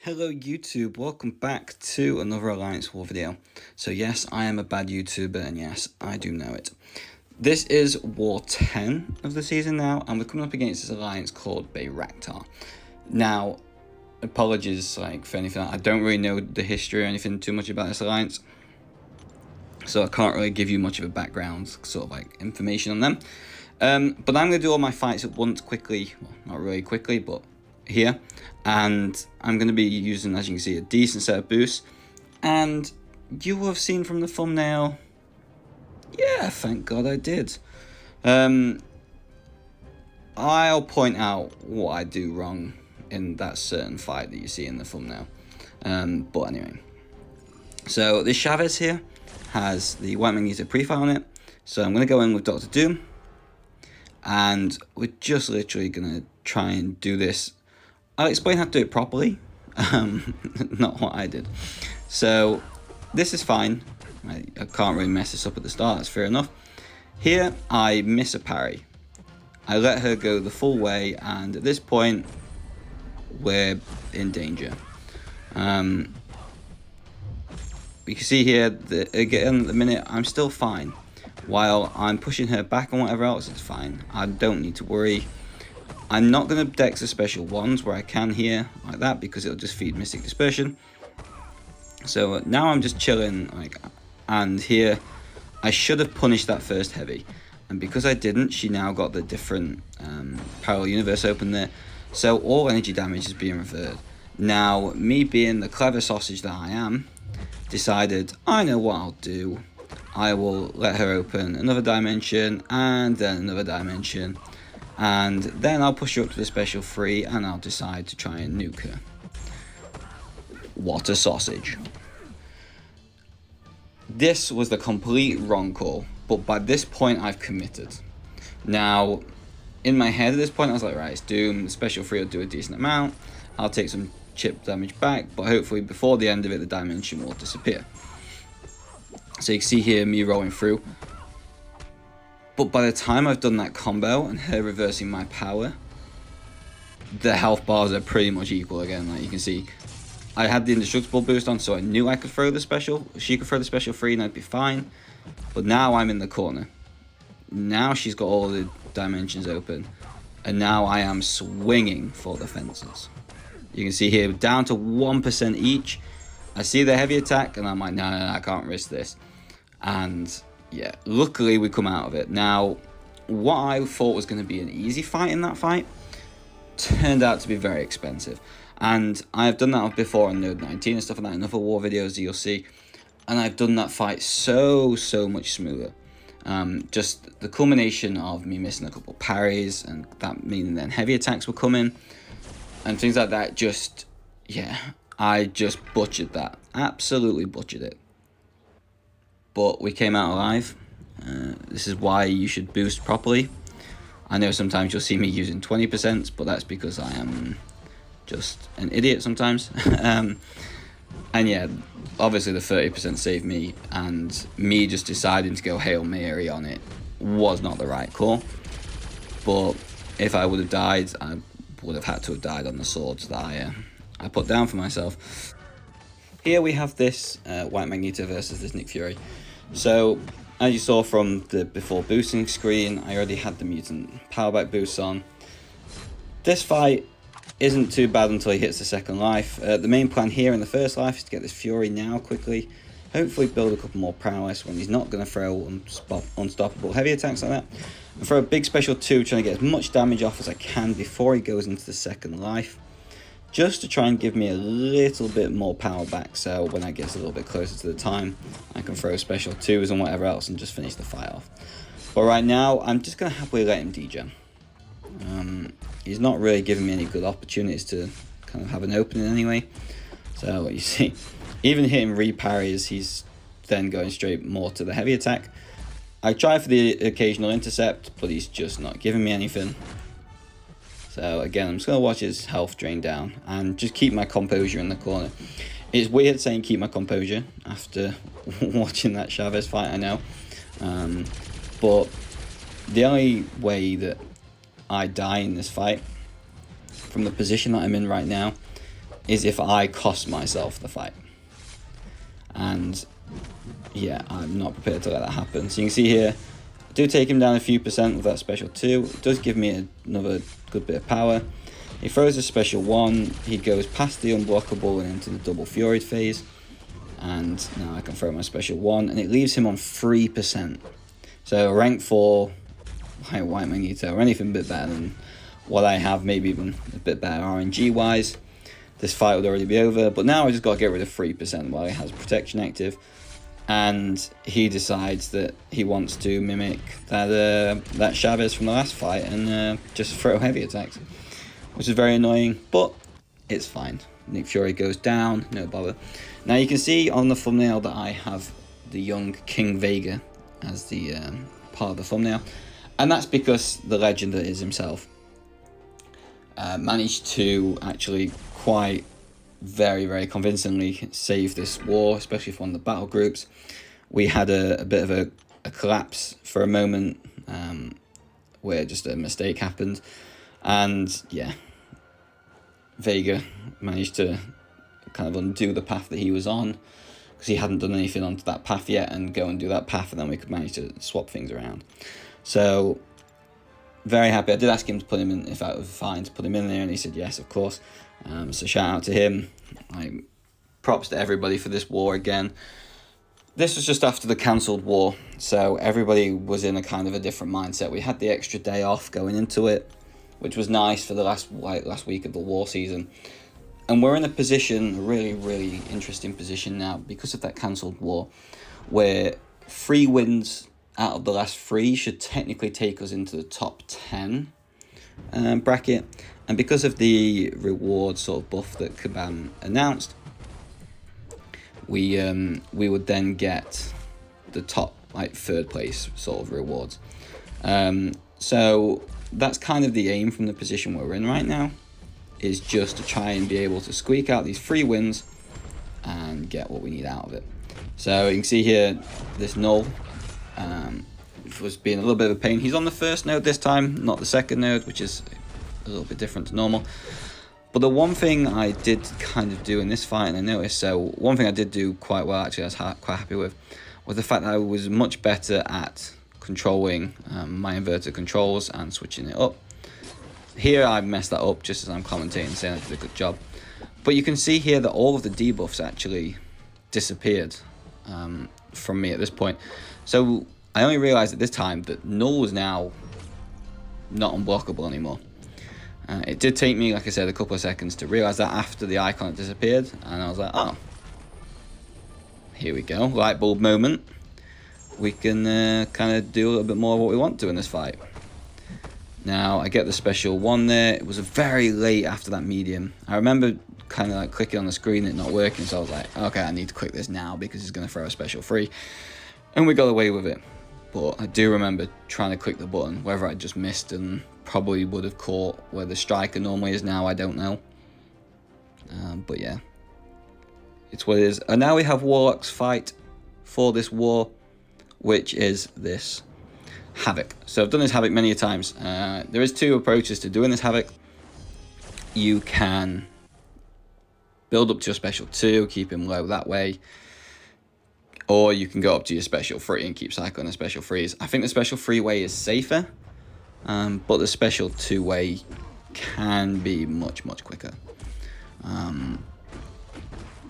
Hello YouTube, welcome back to another Alliance War video. So yes, I am a bad YouTuber and yes, I do know it. This is War 10 of the season now, and we're coming up against this alliance called Bayraktar. Now, apologies for anything, I don't really know the history or anything too much about this alliance. So I can't really give you much of a background, information on them. But I'm going to do all my fights at once quickly, well, not really quickly, but here. And I'm going to be using, as you can see, a decent set of boosts. And you will have seen from the thumbnail, yeah, thank God I did. I'll point out what I do wrong in that certain fight that you see in the thumbnail. But anyway, so this Chavez here has the White Magneto pre-fight on it. So I'm going to go in with Dr. Doom. And we're just literally going to try and do this. I'll explain how to do it properly, not what I did. So this is fine. I can't really mess this up at the start, that's fair enough. Here, I miss a parry. I let her go the full way, and at this point, we're in danger. You can see here, that again, at the minute, I'm still fine. While I'm pushing her back and whatever else, it's fine. I don't need to worry. I'm not going to dex the special ones where I can here, like that, because it'll just feed Mystic Dispersion. So now I'm just chilling, and here, I should have punished that first heavy. And because I didn't, she now got the different parallel universe open there. So all energy damage is being reverted. Now, me being the clever sausage that I am, decided, I know what I'll do. I will let her open another dimension, and then another dimension. And then I'll push her up to the special 3, and I'll decide to try and nuke her. What a sausage. This was the complete wrong call, but by this point I've committed. Now, in my head at this point I was like, right, it's Doom, the special 3 will do a decent amount, I'll take some chip damage back, but hopefully before the end of it the dimension will disappear. So you can see here me rolling through. But by the time I've done that combo and her reversing my power, the health bars are pretty much equal again. Like you can see, I had the indestructible boost on, so I knew I could throw the special. She could throw the special 3 and I'd be fine. But now I'm in the corner. Now she's got all the dimensions open. And now I am swinging for the fences. You can see here, down to 1% each. I see the heavy attack and I'm like, no, I can't risk this. And yeah, luckily we come out of it. Now, what I thought was going to be an easy fight in that fight turned out to be very expensive. And I've done that before on Node 19 and stuff like that in other war videos that you'll see. And I've done that fight so much smoother. Just the culmination of me missing a couple of parries, and that meaning then heavy attacks were coming. And things like that, I just butchered that. Absolutely butchered it. But we came out alive. This is why you should boost properly. I know sometimes you'll see me using 20%, but that's because I am just an idiot sometimes. And yeah, obviously the 30% saved me, and me just deciding to go Hail Mary on it was not the right call. But if I would have died, I would have had to have died on the swords that I put down for myself. Here we have this White Magneto versus this Nick Fury. So, as you saw from the before boosting screen, I already had the mutant power back boosts on. This fight isn't too bad until he hits the second life. The main plan here in the first life is to get this Fury now quickly. Hopefully build a couple more prowess when he's not going to throw unstoppable heavy attacks like that. And throw a big special 2, trying to get as much damage off as I can before he goes into the second life. Just to try and give me a little bit more power back, so when I get a little bit closer to the time, I can throw special 2s and whatever else and just finish the fight off. But right now, I'm just going to happily let him degen. He's not really giving me any good opportunities to kind of have an opening anyway. So you see, even hitting re-parries, he's then going straight more to the heavy attack. I try for the occasional intercept, but he's just not giving me anything. So again, I'm just going to watch his health drain down and just keep my composure in the corner. It's weird saying keep my composure after watching that Chavez fight, I know. But the only way that I die in this fight, from the position that I'm in right now, is if I cost myself the fight. And yeah, I'm not prepared to let that happen. So you can see here, I do take him down a few percent with that special 2. It does give me another good bit of power. He throws a special 1, he goes past the unblockable and into the double furied phase. And now I can throw my special 1, and it leaves him on 3%. So rank 4, White Magneto, or anything a bit better than what I have, maybe even a bit better RNG wise. This fight would already be over, but now I just got to get rid of 3% while he has protection active. And he decides that he wants to mimic that Chavez from the last fight and just throw heavy attacks, which is very annoying, but it's fine. Nick Fury goes down, no bother. Now you can see on the thumbnail that I have the young King Vega as the part of the thumbnail, and that's because the legend that is himself managed to actually quite very convincingly save this war, especially for one of the battle groups. We had a bit of a collapse for a moment where just a mistake happened, and yeah, Vega managed to kind of undo the path that he was on, because he hadn't done anything onto that path yet, and go and do that path, and then we could manage to swap things around. So very happy. I did ask him to put him in, if I was fine to put him in there, and he said yes, of course. So shout out to him. Props to everybody for this war again. This was just after the cancelled war, so everybody was in a kind of a different mindset. We had the extra day off going into it, which was nice for the last week of the war season. And we're in a position, a really interesting position now, because of that cancelled war, where 3 wins out of the last 3 should technically take us into the top 10 bracket. And because of the reward sort of buff that Kabam announced, we would then get the top 3rd place sort of rewards. So that's kind of the aim from the position we're in right now, is just to try and be able to squeak out these 3 wins and get what we need out of it. So you can see here, this Null was being a little bit of a pain. He's on the 1st node this time, not the 2nd node, which is a little bit different to normal. But the one thing I did kind of do in this fight, and I noticed, so one thing I did do quite well, actually, I was quite happy with, was the fact that I was much better at controlling my inverted controls and switching it up. Here I messed that up just as I'm commentating, saying I did a good job. But you can see here that all of the debuffs actually disappeared from me at this point. So I only realized at this time that Null was now not unblockable anymore. It did take me, like I said, a couple of seconds to realize that after the icon had disappeared, and I was like, oh, here we go, light bulb moment. We can kind of do a little bit more of what we want to in this fight. Now I get the special 1 there. It was very late after that medium. I remember kind of clicking on the screen and it not working, so I was like, okay, I need to click this now because he's going to throw a special 3, and we got away with it. But I do remember trying to click the button, whether I just missed and probably would have caught where the striker normally is now, I don't know. But yeah, it's what it is. And now we have Warlock's fight for this war, which is this Havoc. So I've done this Havoc many times. There is 2 approaches to doing this Havoc. You can build up to your special 2, keep him low that way, or you can go up to your special 3 and keep cycling the special 3s. I think the special 3 way is safer, but the special 2 way can be much quicker.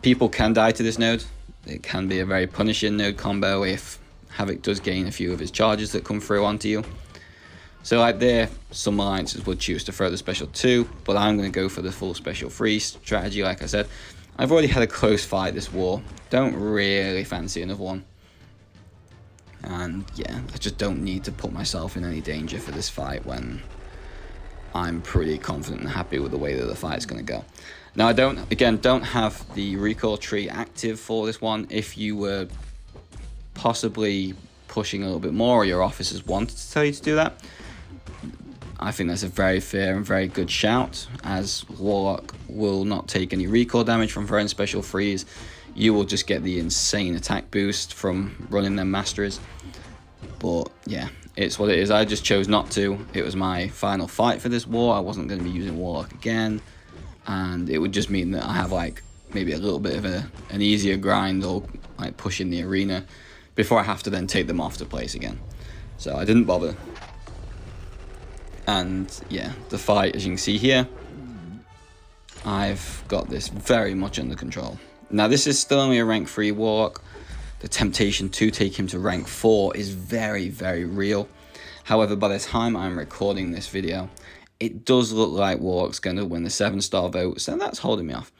People can die to this node. It can be a very punishing node combo if Havoc does gain a few of his charges that come through onto you. So like there, some alliances would choose to throw the special 2, but I'm going to go for the full special 3 strategy. Like I said, I've already had a close fight this war. Don't really fancy another one. And yeah, I just don't need to put myself in any danger for this fight when I'm pretty confident and happy with the way that the fight's going to go. Now I don't have the recoil tree active for this one. If you were possibly pushing a little bit more, or your officers wanted to tell you to do that, I think that's a very fair and very good shout, as Warlock will not take any recoil damage from throwing special 3s. You will just get the insane attack boost from running them masteries. But yeah, it's what it is. I just chose not to. It was my final fight for this war. I wasn't going to be using Warlock again. and it would just mean that I have like maybe a little bit of an easier grind or like push in the arena before I have to then take them off to place again. So I didn't bother. And yeah, the fight, as you can see here, I've got this very much under control. Now this is still only a rank 3 Warlock. The temptation to take him to rank 4 is very, very real. However, by the time I'm recording this video, it does look like Warlock's going to win the 7-star vote, so that's holding me off.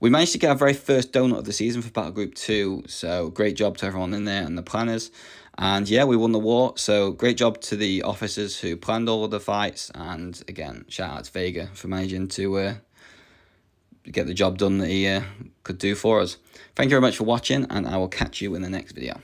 We managed to get our very first donut of the season for Battle Group 2, so great job to everyone in there and the planners. And yeah, we won the war, so great job to the officers who planned all of the fights, and again, shout out to Vega for managing to get the job done that he could do for us. Thank you very much for watching, and I will catch you in the next video.